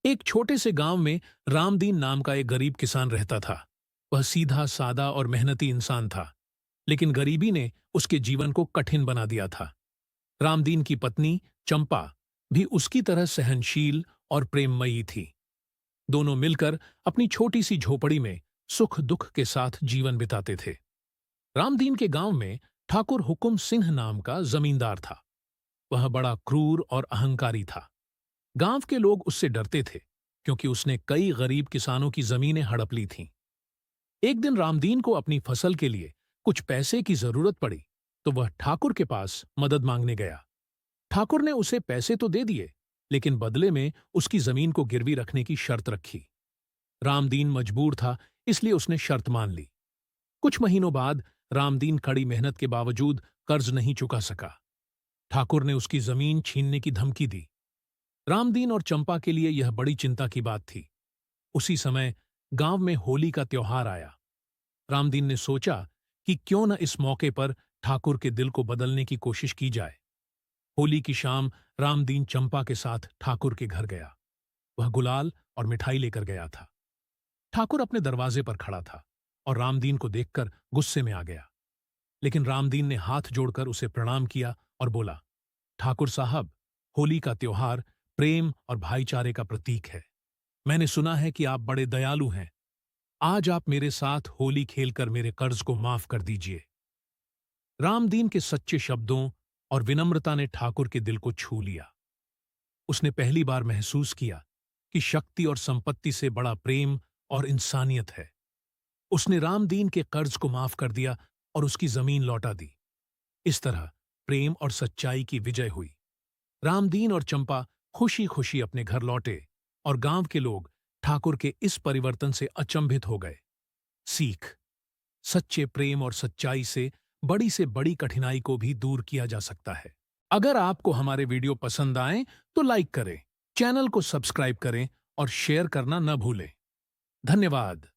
एक छोटे से गांव में रामदीन नाम का एक गरीब किसान रहता था। वह सीधा सादा और मेहनती इंसान था, लेकिन गरीबी ने उसके जीवन को कठिन बना दिया था। रामदीन की पत्नी चंपा भी उसकी तरह सहनशील और प्रेममयी थी। दोनों मिलकर अपनी छोटी सी झोपड़ी में सुख दुख के साथ जीवन बिताते थे। रामदीन के गांव में ठाकुर हुकुम सिंह नाम का जमींदार था। वह बड़ा क्रूर और अहंकारी था। गांव के लोग उससे डरते थे, क्योंकि उसने कई गरीब किसानों की जमीनें हड़प ली थीं। एक दिन रामदीन को अपनी फसल के लिए कुछ पैसे की जरूरत पड़ी, तो वह ठाकुर के पास मदद मांगने गया। ठाकुर ने उसे पैसे तो दे दिए, लेकिन बदले में उसकी जमीन को गिरवी रखने की शर्त रखी। रामदीन मजबूर था, इसलिए उसने शर्त मान ली। कुछ महीनों बाद रामदीन कड़ी मेहनत के बावजूद कर्ज नहीं चुका सका। ठाकुर ने उसकी जमीन छीनने की धमकी दी। रामदीन और चंपा के लिए यह बड़ी चिंता की बात थी। उसी समय गांव में होली का त्योहार आया। रामदीन ने सोचा कि क्यों न इस मौके पर ठाकुर के दिल को बदलने की कोशिश की जाए। होली की शाम रामदीन चंपा के साथ ठाकुर के घर गया। वह गुलाल और मिठाई लेकर गया था। ठाकुर अपने दरवाजे पर खड़ा था और रामदीन को देखकर गुस्से में आ गया। लेकिन रामदीन ने हाथ जोड़कर उसे प्रणाम किया और बोला, ठाकुर साहब, होली का त्योहार प्रेम और भाईचारे का प्रतीक है। मैंने सुना है कि आप बड़े दयालु हैं। आज आप मेरे साथ होली खेलकर मेरे कर्ज को माफ कर दीजिए। रामदीन के सच्चे शब्दों और विनम्रता ने ठाकुर के दिल को छू लिया। उसने पहली बार महसूस किया कि शक्ति और संपत्ति से बड़ा प्रेम और इंसानियत है। उसने रामदीन के कर्ज को माफ कर दिया और उसकी जमीन लौटा दी। इस तरह प्रेम और सच्चाई की विजय हुई। रामदीन और चंपा खुशी खुशी अपने घर लौटे और गांव के लोग ठाकुर के इस परिवर्तन से अचंभित हो गए। सीख: सच्चे प्रेम और सच्चाई से बड़ी कठिनाई को भी दूर किया जा सकता है। अगर आपको हमारे वीडियो पसंद आए तो लाइक करें, चैनल को सब्सक्राइब करें और शेयर करना न भूलें। धन्यवाद।